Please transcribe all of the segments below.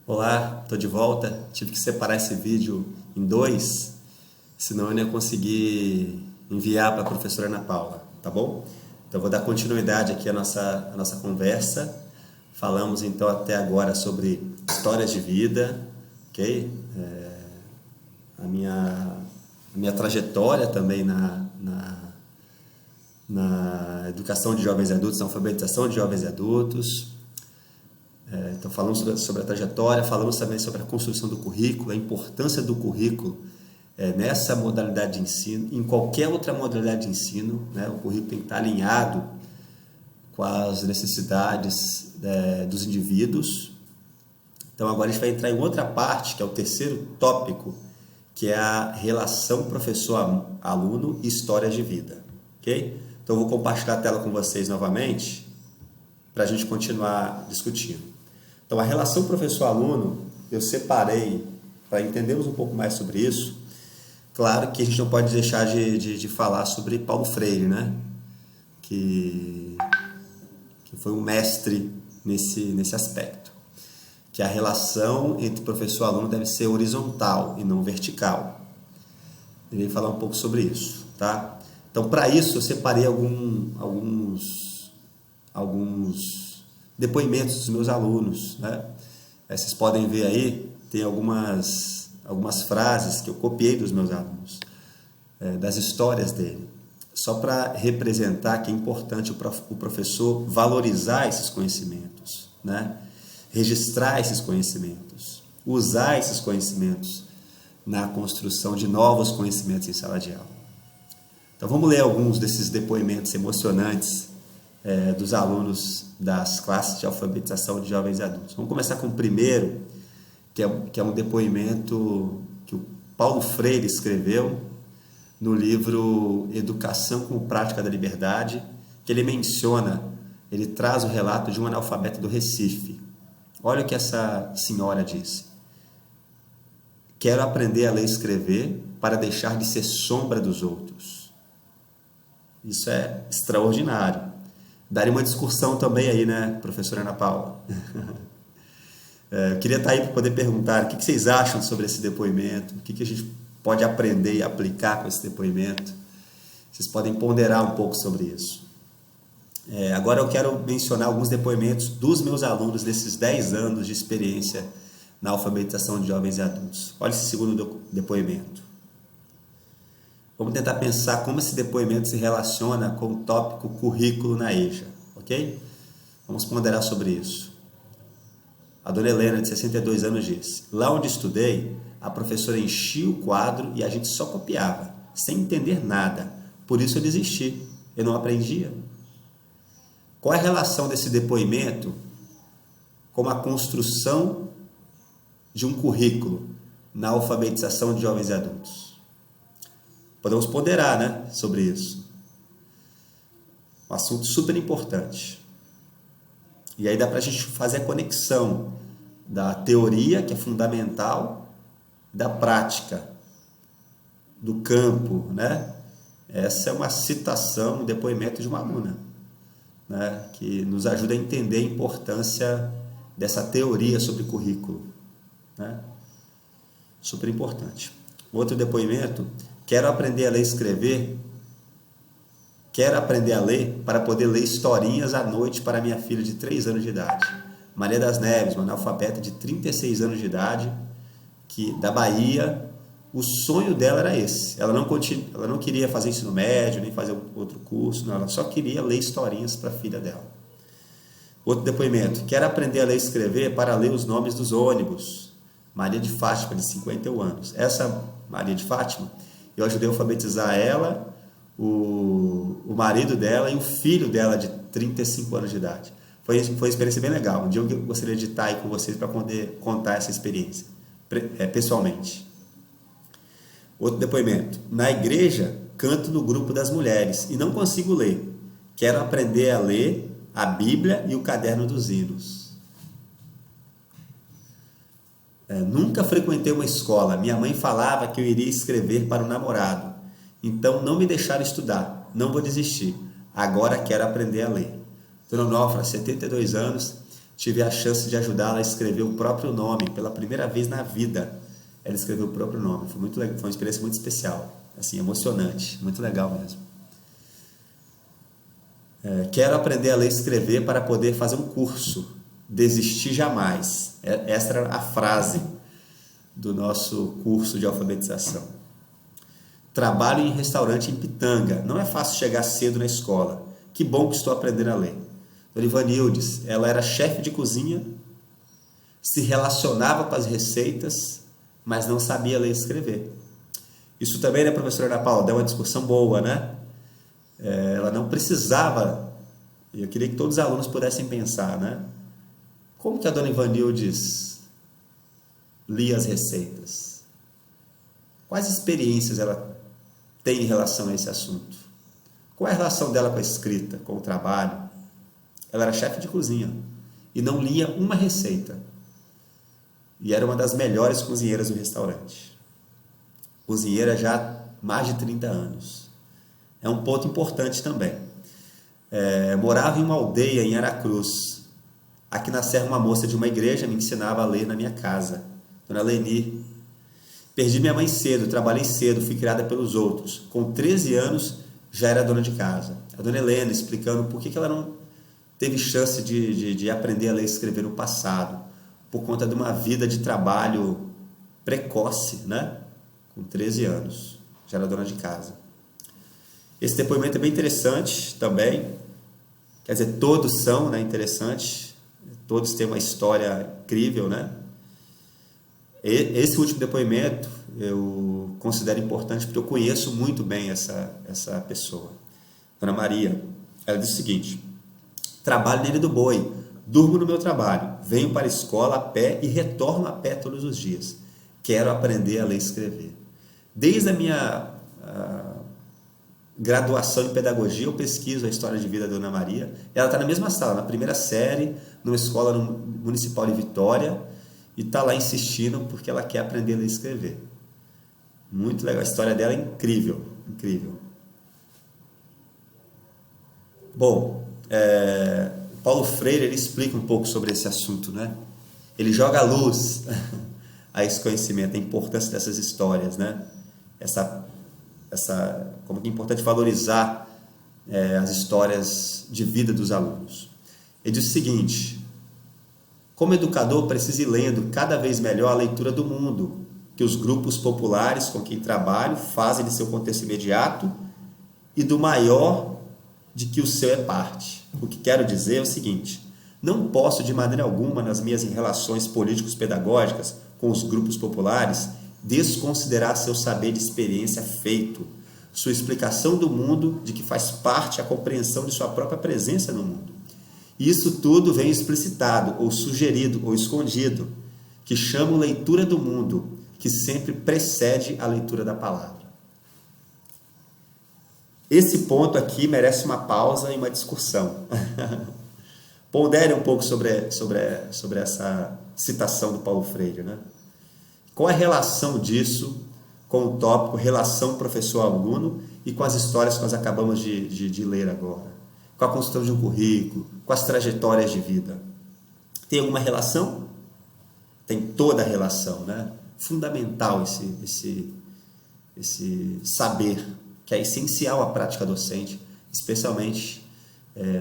Olá, estou de volta. Tive que separar esse vídeo em dois, senão eu não ia conseguir enviar para a professora Ana Paula, tá bom? Então vou dar continuidade aqui à nossa conversa. Falamos então até agora sobre histórias de vida, ok? A minha trajetória também na educação de jovens e adultos, na alfabetização de jovens e adultos. Então falamos sobre a trajetória, falamos também sobre a construção do currículo, a importância do currículo nessa modalidade de ensino, em qualquer outra modalidade de ensino, né? O currículo tem que estar alinhado com as necessidades dos indivíduos. Então agora a gente vai entrar em outra parte, que é o terceiro tópico, que é a relação professor-aluno e histórias de vida, ok? Então eu vou compartilhar a tela com vocês novamente para a gente continuar discutindo. Então, a relação professor-aluno, eu separei para entendermos um pouco mais sobre isso. Claro que a gente não pode deixar de falar sobre Paulo Freire, né? Que foi um mestre nesse aspecto. Que a relação entre professor e aluno deve ser horizontal e não vertical. Eu vou falar um pouco sobre isso, tá? Então, para isso, eu separei alguns depoimentos dos meus alunos, né? Vocês podem ver aí, tem algumas frases que eu copiei dos meus alunos, das histórias dele, só para representar que é importante o professor valorizar esses conhecimentos, né? Registrar esses conhecimentos, usar esses conhecimentos na construção de novos conhecimentos em sala de aula. Então vamos ler alguns desses depoimentos emocionantes dos alunos das classes de alfabetização de jovens e adultos. Vamos começar com o primeiro, que é um depoimento que o Paulo Freire escreveu no livro Educação como Prática da Liberdade, que ele traz o relato de um analfabeto do Recife. Olha o que essa senhora disse. Quero aprender a ler e escrever para deixar de ser sombra dos outros. Isso é extraordinário. Daria uma discussão também aí, né, professora Ana Paula? Eu queria estar aí para poder perguntar o que vocês acham sobre esse depoimento, o que a gente pode aprender e aplicar com esse depoimento. Vocês podem ponderar um pouco sobre isso. Agora eu quero mencionar alguns depoimentos dos meus alunos desses 10 anos de experiência na alfabetização de jovens e adultos. Olha esse segundo depoimento. Vamos tentar pensar como esse depoimento se relaciona com o tópico currículo na EJA, ok? Vamos ponderar sobre isso. A dona Helena, de 62 anos, disse: lá onde estudei, a professora enchia o quadro e a gente só copiava, sem entender nada. Por isso eu desisti, eu não aprendia. Qual é a relação desse depoimento com a construção de um currículo na alfabetização de jovens e adultos? Podemos ponderar, né, sobre isso. Um assunto super importante. E aí dá para a gente fazer a conexão da teoria, que é fundamental, da prática, do campo, né? Essa é uma citação, um depoimento de uma aluna, né, que nos ajuda a entender a importância dessa teoria sobre currículo, né? Super importante. Outro depoimento: quero aprender a ler e escrever. Quero aprender a ler para poder ler historinhas à noite para minha filha de 3 anos de idade. Maria das Neves, uma analfabeta de 36 anos de idade, da Bahia. O sonho dela era esse. Ela não queria fazer ensino médio, nem fazer outro curso. Não, ela só queria ler historinhas para a filha dela. Outro depoimento: quero aprender a ler e escrever para ler os nomes dos ônibus. Maria de Fátima, de 51 anos. Essa Maria de Fátima, eu ajudei a alfabetizar ela, o marido dela e o filho dela de 35 anos de idade. Foi uma experiência bem legal. Um dia eu gostaria de estar aí com vocês para poder contar essa experiência pessoalmente. Outro depoimento: na igreja, canto no grupo das mulheres e não consigo ler. Quero aprender a ler a Bíblia e o caderno dos hinos. Nunca frequentei uma escola. Minha mãe falava que eu iria escrever para o namorado. Então não me deixaram estudar. Não vou desistir. Agora quero aprender a ler. Dona Onofra, 72 anos, tive a chance de ajudá-la a escrever o próprio nome, pela primeira vez na vida. Ela escreveu o próprio nome, foi muito legal, foi uma experiência muito especial, assim, emocionante, muito legal mesmo. Quero aprender a ler e escrever para poder fazer um curso. Desistir jamais. Essa era a frase do nosso curso de alfabetização. Trabalho em restaurante em Pitanga. Não é fácil chegar cedo na escola. Que bom que estou aprendendo a ler. Dona Ivanildes, ela era chefe de cozinha, se relacionava com as receitas, mas não sabia ler e escrever. Isso também, né, professora Ana Paula, deu uma discussão boa, né? Ela não precisava, e eu queria que todos os alunos pudessem pensar, né? Como que a Dona Ivanildes lia as receitas? Quais experiências ela tem em relação a esse assunto? Qual é a relação dela com a escrita, com o trabalho? Ela era chefe de cozinha e não lia uma receita. E era uma das melhores cozinheiras do restaurante. Cozinheira já há mais de 30 anos. É um ponto importante também. Morava em uma aldeia em Aracruz. Aqui na Serra, uma moça de uma igreja me ensinava a ler na minha casa, Dona Leni. Perdi minha mãe cedo, trabalhei cedo, fui criada pelos outros. Com 13 anos, já era dona de casa. A Dona Helena explicando por que ela não teve chance de aprender a ler e escrever no passado, por conta de uma vida de trabalho precoce, né? Com 13 anos, já era dona de casa. Esse depoimento é bem interessante também, quer dizer, todos são, né, interessantes, todos têm uma história incrível, né? Esse último depoimento eu considero importante porque eu conheço muito bem essa pessoa. Dona Maria, ela diz o seguinte: trabalho na Ilha do Boi, durmo no meu trabalho, venho para a escola a pé e retorno a pé todos os dias. Quero aprender a ler e escrever. Desde a minha graduação em pedagogia, eu pesquiso a história de vida da Dona Maria. Ela está na mesma sala, na primeira série, numa escola municipal de Vitória, e está lá insistindo porque ela quer aprender a ler e escrever. Muito legal, a história dela é incrível, incrível. Bom, Paulo Freire, ele explica um pouco sobre esse assunto, né? Ele joga a luz a esse conhecimento, a importância dessas histórias, né? Como que é importante valorizar as histórias de vida dos alunos. Ele diz o seguinte: como educador, preciso ir lendo cada vez melhor a leitura do mundo, que os grupos populares com quem trabalho fazem de seu contexto imediato e do maior de que o seu é parte. O que quero dizer é o seguinte: não posso de maneira alguma, nas minhas relações políticos-pedagógicas com os grupos populares, desconsiderar seu saber de experiência feito, sua explicação do mundo, de que faz parte a compreensão de sua própria presença no mundo. E isso tudo vem explicitado, ou sugerido, ou escondido, que chamo leitura do mundo, que sempre precede a leitura da palavra. Esse ponto aqui merece uma pausa e uma discussão. Pondere um pouco sobre essa citação do Paulo Freire, né? Qual a relação disso com o tópico relação professor-aluno e com as histórias que nós acabamos de ler agora? Com a construção de um currículo, com as trajetórias de vida. Tem alguma relação? Tem toda a relação, né? Fundamental esse saber, que é essencial à prática docente, especialmente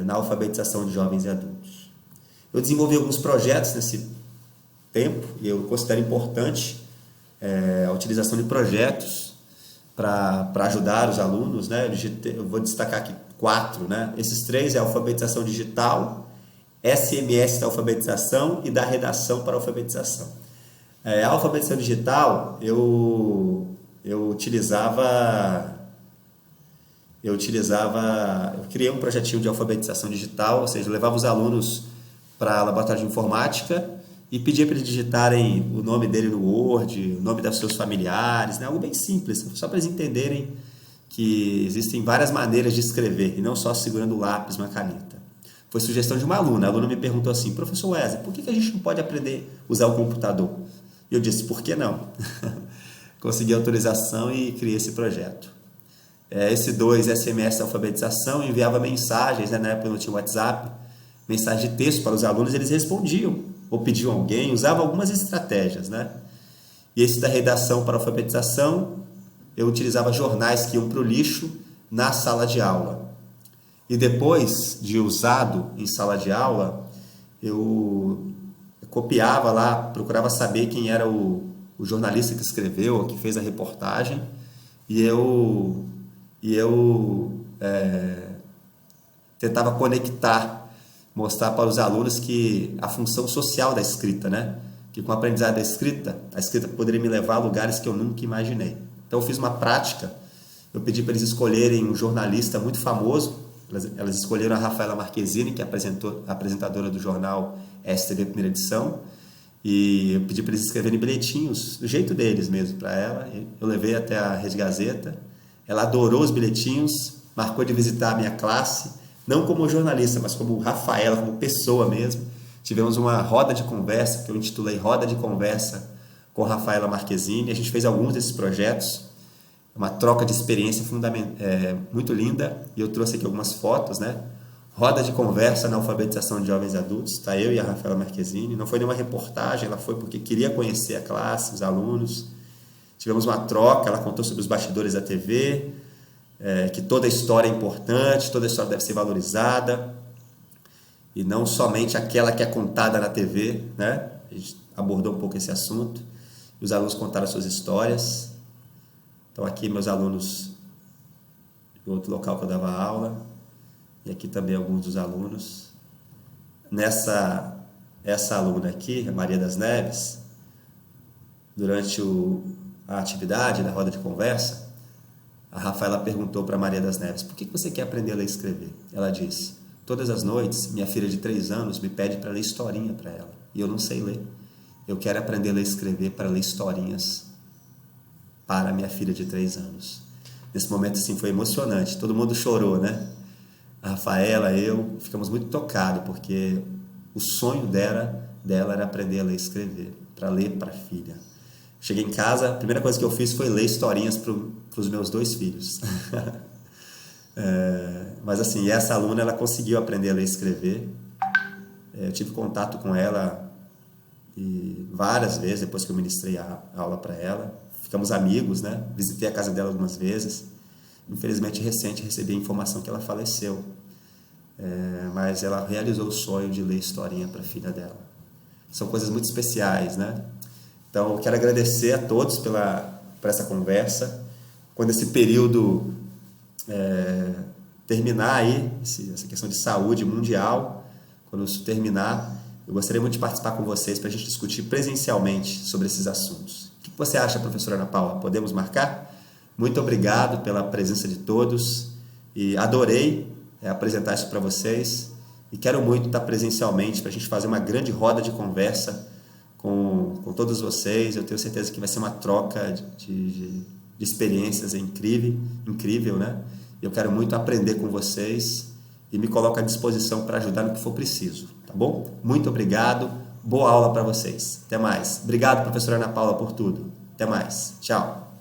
na alfabetização de jovens e adultos. Eu desenvolvi alguns projetos nesse tempo e eu considero importante a utilização de projetos para ajudar os alunos, né? Eu vou destacar aqui 4, né? Esses 3 é a alfabetização digital, SMS da alfabetização e da redação para a alfabetização. A alfabetização digital, eu criei um projetinho de alfabetização digital, ou seja, eu levava os alunos para laboratório de informática e pedia para eles digitarem o nome dele no Word, o nome dos seus familiares, né? Algo bem simples, só para eles entenderem que existem várias maneiras de escrever, e não só segurando o lápis, uma caneta. Foi sugestão de uma aluna. A aluna me perguntou assim: professor Wesley, por que a gente não pode aprender a usar o computador? E eu disse: por que não? Consegui autorização e criei esse projeto. Esse 2, SMS da alfabetização, enviava mensagens, né? Na época não tinha WhatsApp, mensagem de texto para os alunos, eles respondiam, ou pediam alguém, usavam algumas estratégias, né? E esse da redação para alfabetização, eu utilizava jornais que iam para o lixo na sala de aula. E depois de usado em sala de aula, eu copiava lá, procurava saber quem era o jornalista que escreveu, que fez a reportagem, e eu tentava conectar, mostrar para os alunos que a função social da escrita, né? Que com o aprendizado da escrita, a escrita poderia me levar a lugares que eu nunca imaginei. Então eu fiz uma prática, eu pedi para eles escolherem um jornalista muito famoso, elas escolheram a Rafaela Marquezine, que é apresentadora do jornal STV Primeira Edição, e eu pedi para eles escreverem bilhetinhos, do jeito deles mesmo, para ela. Eu levei até a Rede Gazeta, ela adorou os bilhetinhos, marcou de visitar a minha classe, não como jornalista, mas como Rafaela, como pessoa mesmo. Tivemos uma roda de conversa, que eu intitulei Roda de Conversa com Rafaela Marquezine. A gente fez alguns desses projetos, uma troca de experiência muito linda, e eu trouxe aqui algumas fotos, né? Roda de conversa na alfabetização de jovens e adultos, está eu e a Rafaela Marquezine. Não foi nenhuma reportagem, ela foi porque queria conhecer a classe, os alunos. Tivemos uma troca, ela contou sobre os bastidores da TV, que toda história é importante, toda história deve ser valorizada, e não somente aquela que é contada na TV, né? A gente abordou um pouco esse assunto, e os alunos contaram suas histórias. Então aqui meus alunos, em outro local que eu dava aula, e aqui também alguns dos alunos. Essa aluna aqui, a Maria das Neves, durante a atividade da roda de conversa, a Rafaela perguntou para Maria das Neves: por que você quer aprender a ler e escrever? Ela disse: todas as noites, minha filha de 3 anos me pede para ler historinha para ela, e eu não sei ler. Eu quero aprender a ler e escrever para ler historinhas para minha filha de 3 anos. Nesse momento, assim, foi emocionante. Todo mundo chorou, né? A Rafaela, eu, ficamos muito tocados, porque o sonho dela era aprender a ler e escrever, para ler para a filha. Cheguei em casa, a primeira coisa que eu fiz foi ler historinhas para os meus 2 filhos. Mas assim, essa aluna, ela conseguiu aprender a ler e escrever. Eu tive contato com ela várias vezes, depois que eu ministrei a aula para ela. Ficamos amigos, né? Visitei a casa dela algumas vezes. Infelizmente, recente, recebi a informação que ela faleceu. Mas ela realizou o sonho de ler historinha para a filha dela. São coisas muito especiais, né? Então, eu quero agradecer a todos por essa conversa. Quando esse período terminar aí, essa questão de saúde mundial, quando isso terminar, eu gostaria muito de participar com vocês para a gente discutir presencialmente sobre esses assuntos. O que você acha, professora Ana Paula? Podemos marcar? Muito obrigado pela presença de todos e adorei apresentar isso para vocês, e quero muito estar presencialmente para a gente fazer uma grande roda de conversa com todos vocês. Eu tenho certeza que vai ser uma troca de experiências incrível, né? Eu quero muito aprender com vocês e me coloco à disposição para ajudar no que for preciso, tá bom? Muito obrigado, boa aula para vocês. Até mais. Obrigado, professora Ana Paula, por tudo. Até mais. Tchau.